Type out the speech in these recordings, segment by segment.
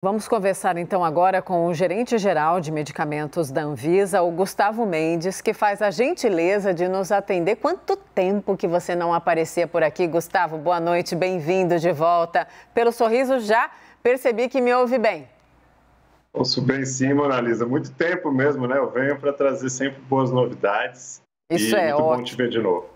Vamos conversar então agora com o gerente-geral de medicamentos da Anvisa, o Gustavo Mendes, que faz a gentileza de nos atender. Quanto tempo que você não aparecia por aqui, Gustavo? Boa noite, bem-vindo de volta. Pelo sorriso já percebi que me ouve bem. Ouço bem sim, Mona Lisa. Muito tempo mesmo, né? Eu venho para trazer sempre boas novidades. Isso é muito ótimo. Bom te ver de novo.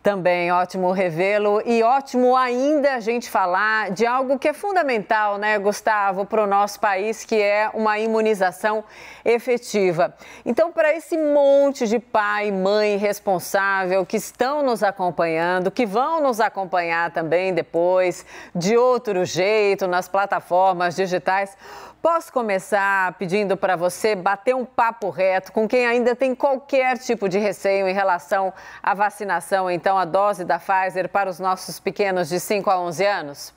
Também ótimo revê-lo e ótimo ainda a gente falar de algo que é fundamental, né, Gustavo, para o nosso país, que é uma imunização efetiva. Então, para esse monte de pai, mãe responsável que estão nos acompanhando, que vão nos acompanhar também depois, de outro jeito, nas plataformas digitais, posso começar pedindo para você bater um papo reto com quem ainda tem qualquer tipo de receio em relação à vacinação, então, a dose da Pfizer para os nossos pequenos de 5 a 11 anos?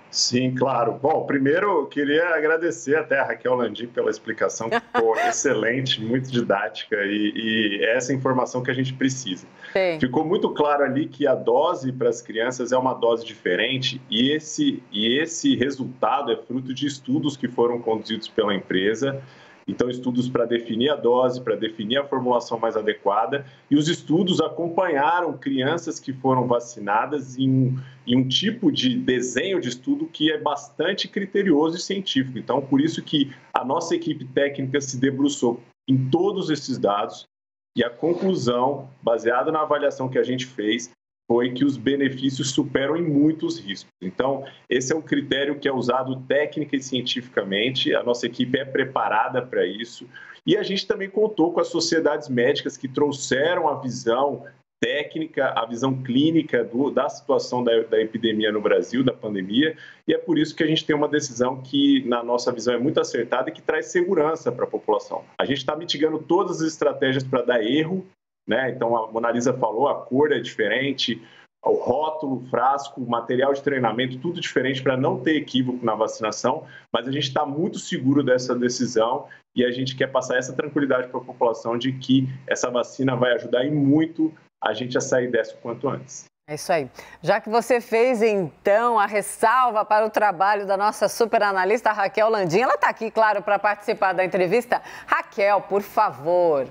Sim, claro. Bom, primeiro eu queria agradecer até a Raquel Landim pela explicação, que ficou excelente, muito didática e é essa informação que a gente precisa. Sim. Ficou muito claro ali que a dose para as crianças é uma dose diferente e esse resultado é fruto de estudos que foram conduzidos pela empresa. Então, estudos para definir a dose, para definir a formulação mais adequada. E os estudos acompanharam crianças que foram vacinadas em um tipo de desenho de estudo que é bastante criterioso e científico. Então, por isso que a nossa equipe técnica se debruçou em todos esses dados e a conclusão, baseada na avaliação que a gente fez, foi que os benefícios superam em muitos riscos. Então, esse é um critério que é usado técnica e cientificamente, a nossa equipe é preparada para isso, e a gente também contou com as sociedades médicas que trouxeram a visão técnica, a visão clínica da situação da epidemia no Brasil, da pandemia, e é por isso que a gente tem uma decisão que, na nossa visão, é muito acertada e que traz segurança para a população. A gente está mitigando todas as estratégias para dar erro, né? Então, a Mona Lisa falou, a cor é diferente, o rótulo, o frasco, o material de treinamento, tudo diferente para não ter equívoco na vacinação, mas a gente está muito seguro dessa decisão e a gente quer passar essa tranquilidade para a população de que essa vacina vai ajudar e muito a gente a sair dessa o quanto antes. É isso aí. Já que você fez, então, a ressalva para o trabalho da nossa super analista Raquel Landim, ela está aqui, claro, para participar da entrevista. Raquel, por favor.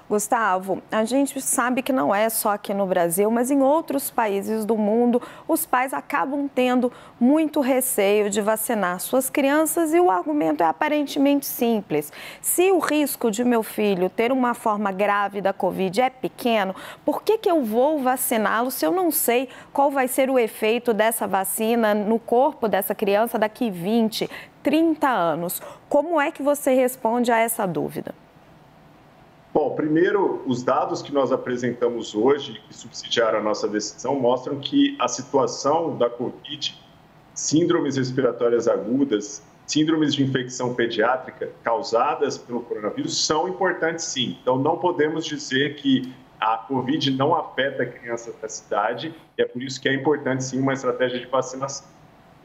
Gustavo, a gente sabe que não é só aqui no Brasil, mas em outros países do mundo, os pais acabam tendo muito receio de vacinar suas crianças e o argumento é aparentemente simples. Se o risco de meu filho ter uma forma grave da Covid é pequeno, por que eu vou vaciná-lo se eu não sei qual vai ser o efeito dessa vacina no corpo dessa criança daqui 20, 30 anos? Como é que você responde a essa dúvida? Bom, primeiro, os dados que nós apresentamos hoje, que subsidiaram a nossa decisão, mostram que a situação da Covid, síndromes respiratórias agudas, síndromes de infecção pediátrica causadas pelo coronavírus são importantes sim. Então, não podemos dizer que a Covid não afeta crianças da cidade, e é por isso que é importante sim uma estratégia de vacinação.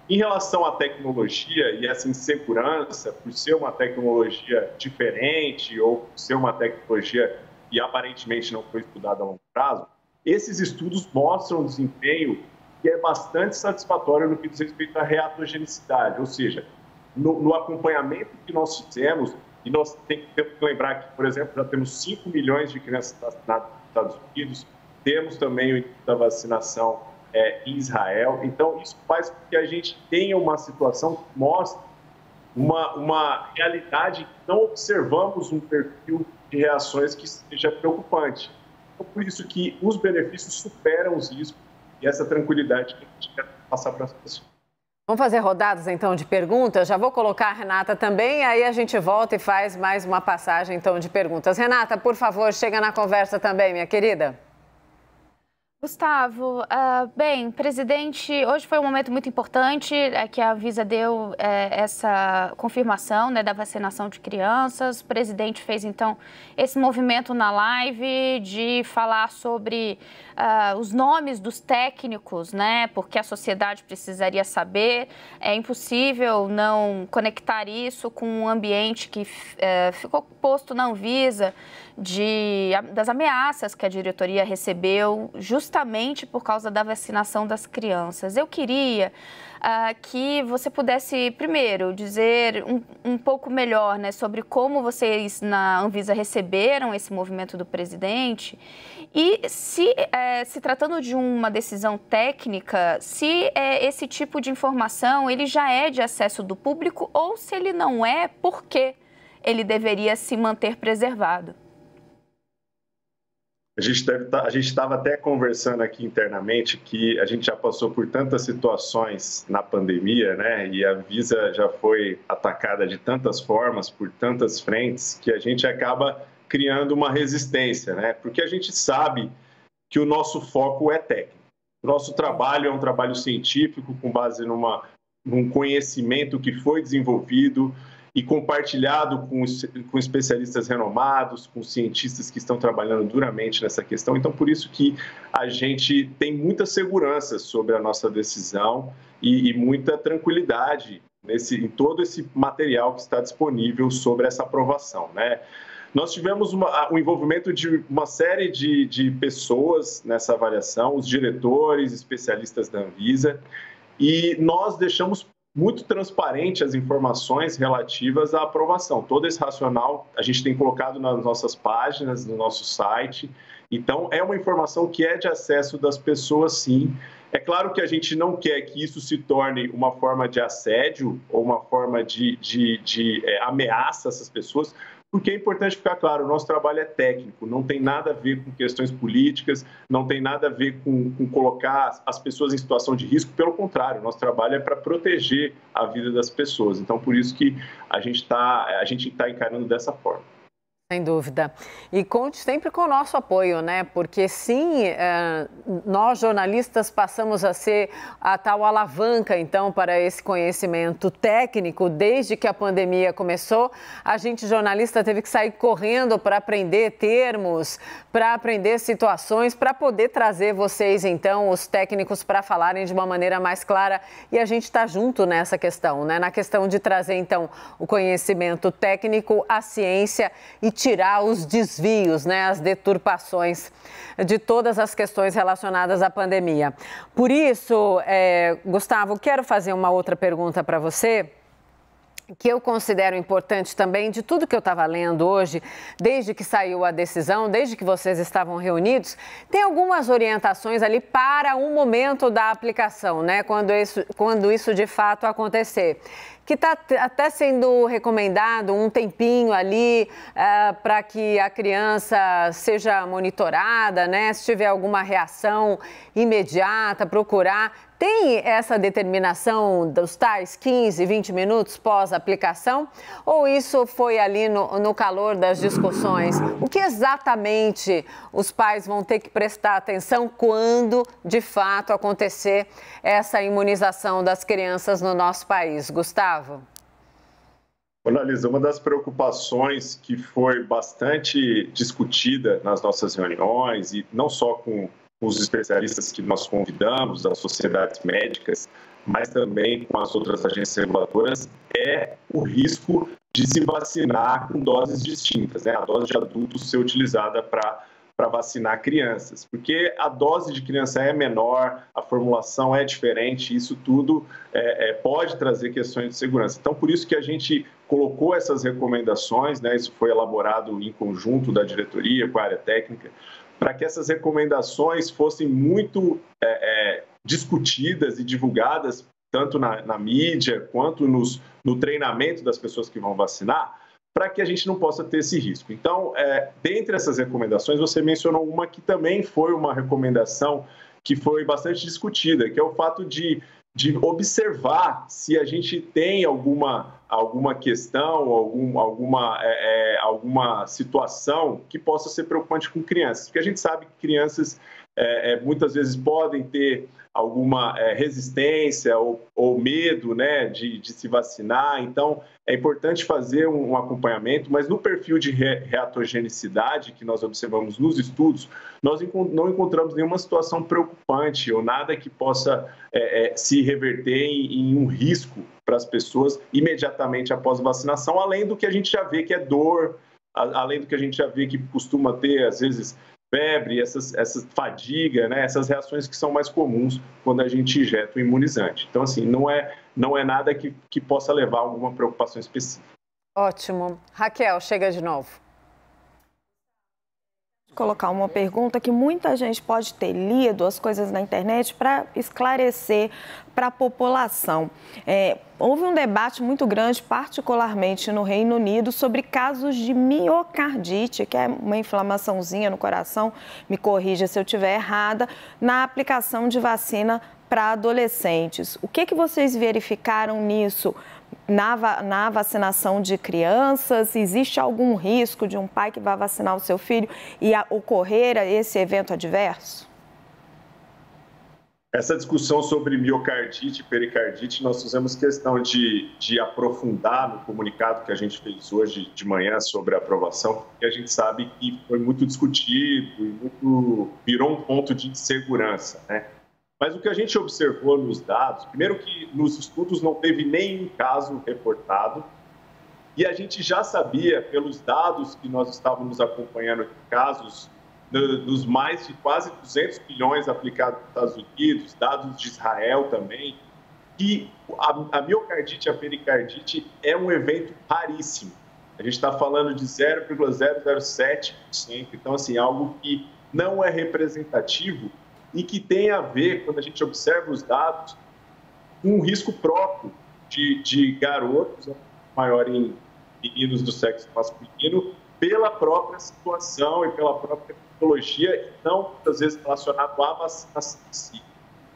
Em relação à tecnologia e essa insegurança, por ser uma tecnologia diferente ou por ser uma tecnologia que aparentemente não foi estudada a longo prazo, esses estudos mostram um desempenho que é bastante satisfatório no que diz respeito à reatogenicidade, ou seja, no acompanhamento que nós fizemos, e nós temos que lembrar que, por exemplo, já temos 5 milhões de crianças vacinadas nos Estados Unidos, temos também o início da vacinação em Israel. Então, isso faz com que a gente tenha uma situação que mostra uma realidade que não observamos um perfil de reações que seja preocupante. Então, por isso que os benefícios superam os riscos e essa tranquilidade que a gente quer passar para as pessoas. Vamos fazer rodadas, então, de perguntas? Já vou colocar a Renata também, aí a gente volta e faz mais uma passagem, então, de perguntas. Renata, por favor, chega na conversa também, minha querida. Gustavo, bem, presidente, hoje foi um momento muito importante que a Anvisa deu essa confirmação, né, da vacinação de crianças. O presidente fez, então, esse movimento na live de falar sobre os nomes dos técnicos, né, porque a sociedade precisaria saber. É impossível não conectar isso com um ambiente que ficou posto na Anvisa das ameaças que a diretoria recebeu justamente justamente por causa da vacinação das crianças. Eu queria que você pudesse, primeiro, dizer um pouco melhor, né, sobre como vocês na Anvisa receberam esse movimento do presidente e se tratando de uma decisão técnica, se esse tipo de informação ele já é de acesso do público ou se ele não é, por que ele deveria se manter preservado? A gente estava até conversando aqui internamente que a gente já passou por tantas situações na pandemia, né? E a Anvisa já foi atacada de tantas formas, por tantas frentes, que a gente acaba criando uma resistência, né? Porque a gente sabe que o nosso foco é técnico. O nosso trabalho é um trabalho científico com base num conhecimento que foi desenvolvido e compartilhado com especialistas renomados, com cientistas que estão trabalhando duramente nessa questão. Então, por isso que a gente tem muita segurança sobre a nossa decisão e muita tranquilidade em todo esse material que está disponível sobre essa aprovação, né? Nós tivemos o envolvimento de uma série de pessoas nessa avaliação, os diretores, especialistas da Anvisa, e nós deixamos muito transparente as informações relativas à aprovação. Todo esse racional a gente tem colocado nas nossas páginas, no nosso site. Então, é uma informação que é de acesso das pessoas, sim. É claro que a gente não quer que isso se torne uma forma de assédio ou uma forma de ameaça a essas pessoas, porque é importante ficar claro, o nosso trabalho é técnico, não tem nada a ver com questões políticas, não tem nada a ver com colocar as pessoas em situação de risco, pelo contrário, o nosso trabalho é para proteger a vida das pessoas. Então, por isso que a gente tá encarando dessa forma. Sem dúvida. E conte sempre com o nosso apoio, né? Porque sim, nós jornalistas passamos a ser a tal alavanca, então, para esse conhecimento técnico. Desde que a pandemia começou, a gente jornalista teve que sair correndo para aprender termos, para aprender situações, para poder trazer vocês, então, os técnicos para falarem de uma maneira mais clara. E a gente está junto nessa questão, né? Na questão de trazer, então, o conhecimento técnico, a ciência e tirar os desvios, né, as deturpações de todas as questões relacionadas à pandemia. Por isso, Gustavo, quero fazer uma outra pergunta para você, que eu considero importante também, de tudo que eu estava lendo hoje, desde que saiu a decisão, desde que vocês estavam reunidos, tem algumas orientações ali para o momento da aplicação, né? Quando isso de fato acontecer. Que está até sendo recomendado um tempinho ali para que a criança seja monitorada, né? Se tiver alguma reação imediata, procurar. Tem essa determinação dos tais 15, 20 minutos pós-aplicação? Ou isso foi ali no calor das discussões? O que exatamente os pais vão ter que prestar atenção quando, de fato, acontecer essa imunização das crianças no nosso país? Gustavo? Analisa, uma das preocupações que foi bastante discutida nas nossas reuniões, e não só com os especialistas que nós convidamos, das sociedades médicas, mas também com as outras agências reguladoras, é o risco de se vacinar com doses distintas, né? A dose de adultos ser utilizada para vacinar crianças, porque a dose de criança é menor, a formulação é diferente, isso tudo pode trazer questões de segurança. Então, por isso que a gente colocou essas recomendações, né? Isso foi elaborado em conjunto da diretoria com a área técnica, para que essas recomendações fossem muito discutidas e divulgadas, tanto na mídia quanto no treinamento das pessoas que vão vacinar, para que a gente não possa ter esse risco. Então, dentre essas recomendações, você mencionou uma que também foi uma recomendação que foi bastante discutida, que é o fato de observar se a gente tem alguma questão, alguma situação que possa ser preocupante com crianças. Porque a gente sabe que crianças muitas vezes podem ter alguma resistência ou medo, né, de se vacinar. Então, é importante fazer um acompanhamento, mas no perfil de reatogenicidade que nós observamos nos estudos, nós não encontramos nenhuma situação preocupante ou nada que possa se reverter em um risco para as pessoas imediatamente após a vacinação, além do que a gente já vê que é dor, além do que a gente já vê que costuma ter, às vezes, febre, essa fadiga, né? Essas reações que são mais comuns quando a gente injeta o imunizante. Então, assim, não é nada que possa levar a alguma preocupação específica. Ótimo. Raquel, chega de novo. Colocar uma pergunta que muita gente pode ter lido as coisas na internet para esclarecer para a população. Houve um debate muito grande, particularmente no Reino Unido, sobre casos de miocardite, que é uma inflamaçãozinha no coração, me corrija se eu estiver errada, na aplicação de vacina para adolescentes. O que vocês verificaram nisso? Na vacinação de crianças, existe algum risco de um pai que vai vacinar o seu filho e ocorrer esse evento adverso? Essa discussão sobre miocardite e pericardite, nós fizemos questão de aprofundar no comunicado que a gente fez hoje de manhã sobre a aprovação, porque a gente sabe que foi muito discutido e virou um ponto de insegurança, né? Mas o que a gente observou nos dados, primeiro que nos estudos não teve nenhum caso reportado, e a gente já sabia, pelos dados que nós estávamos acompanhando de casos, dos mais de quase 200 milhões aplicados nos Estados Unidos, dados de Israel também, que a miocardite e a pericardite é um evento raríssimo. A gente está falando de 0,007%, então, assim, algo que não é representativo e que tem a ver, quando a gente observa os dados, com um risco próprio de garotos, maior em meninos do sexo masculino, pela própria situação e pela própria patologia, e não, muitas vezes, relacionado à vacinação em si.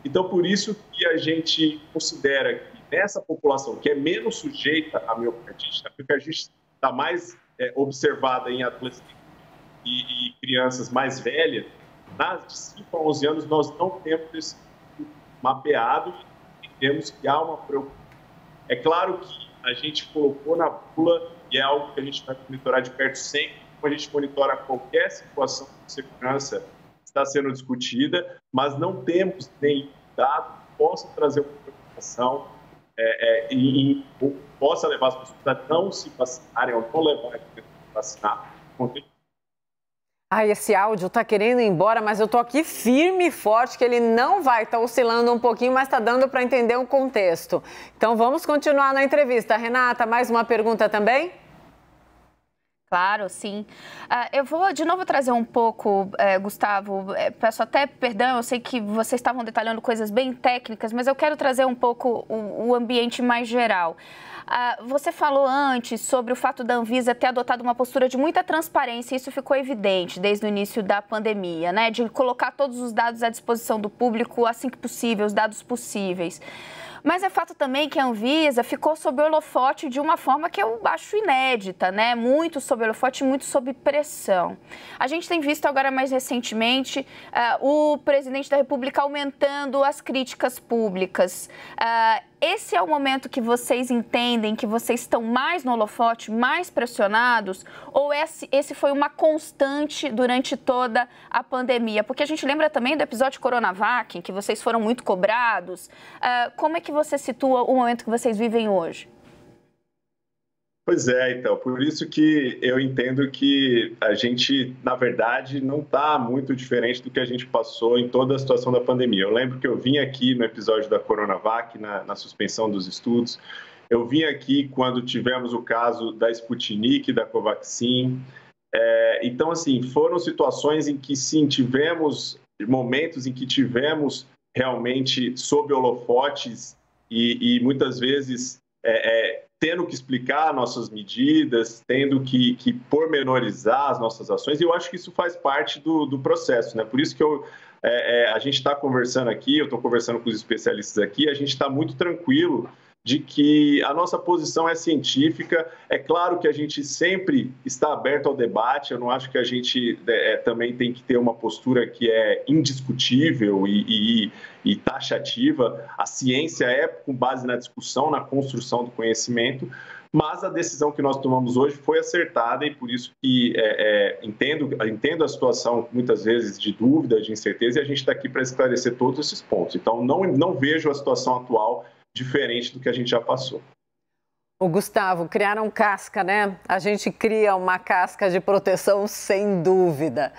Então, por isso que a gente considera que nessa população que é menos sujeita à miocardite, a miocardite está mais observada em adolescentes e crianças mais velhas, de 5 a 11 anos, nós não temos esse mapeado e entendemos que há uma preocupação. É claro que a gente colocou na bula e é algo que a gente vai monitorar de perto sempre, como a gente monitora qualquer situação de segurança que está sendo discutida, mas não temos nenhum dado que possa trazer uma preocupação e possa levar as pessoas a não se vacinarem ou não levar a vacinar. Esse áudio tá querendo ir embora, mas eu tô aqui firme e forte que ele não vai, tá oscilando um pouquinho, mas tá dando para entender o contexto. Então vamos continuar na entrevista. Renata, mais uma pergunta também? Claro, sim. Eu vou de novo trazer um pouco, Gustavo, peço até perdão, eu sei que vocês estavam detalhando coisas bem técnicas, mas eu quero trazer um pouco o ambiente mais geral. Você falou antes sobre o fato da Anvisa ter adotado uma postura de muita transparência, e isso ficou evidente desde o início da pandemia, né? De colocar todos os dados à disposição do público assim que possível, os dados possíveis. Mas é fato também que a Anvisa ficou sob o holofote de uma forma que eu acho inédita, né? Muito sob o holofote, muito sob pressão. A gente tem visto agora mais recentemente o presidente da República aumentando as críticas públicas. Esse é o momento que vocês entendem que vocês estão mais no holofote, mais pressionados? Ou esse foi uma constante durante toda a pandemia? Porque a gente lembra também do episódio Coronavac, em que vocês foram muito cobrados. Como é que você situa o momento que vocês vivem hoje? Pois é, então, por isso que eu entendo que a gente, na verdade, não está muito diferente do que a gente passou em toda a situação da pandemia. Eu lembro que eu vim aqui no episódio da Coronavac, na suspensão dos estudos, eu vim aqui quando tivemos o caso da Sputnik, da Covaxin. Então, assim, foram situações em que, sim, tivemos momentos em que tivemos realmente sob holofotes e muitas vezes tendo que explicar nossas medidas, tendo que pormenorizar as nossas ações, e eu acho que isso faz parte do processo, né? Por isso que a gente está conversando aqui, eu estou conversando com os especialistas aqui, a gente está muito tranquilo de que a nossa posição é científica. É claro que a gente sempre está aberto ao debate, eu não acho que a gente também tem que ter uma postura que é indiscutível e taxativa. A ciência é com base na discussão, na construção do conhecimento, mas a decisão que nós tomamos hoje foi acertada e por isso que entendo a situação muitas vezes de dúvida, de incerteza, e a gente está aqui para esclarecer todos esses pontos. Então, não vejo a situação atual diferente do que a gente já passou. O Gustavo, criaram casca, né? A gente cria uma casca de proteção sem dúvida.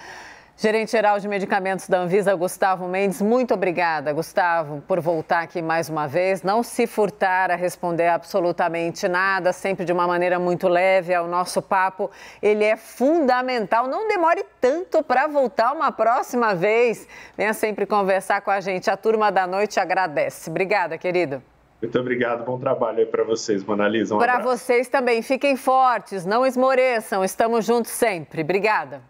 Gerente-geral de medicamentos da Anvisa, Gustavo Mendes, muito obrigada, Gustavo, por voltar aqui mais uma vez. Não se furtar a responder absolutamente nada, sempre de uma maneira muito leve. O nosso papo, ele é fundamental. Não demore tanto para voltar uma próxima vez. Venha sempre conversar com a gente. A turma da noite agradece. Obrigada, querido. Muito obrigado, bom trabalho aí para vocês, Mona Lisa. Para vocês também, fiquem fortes, não esmoreçam, estamos juntos sempre. Obrigada.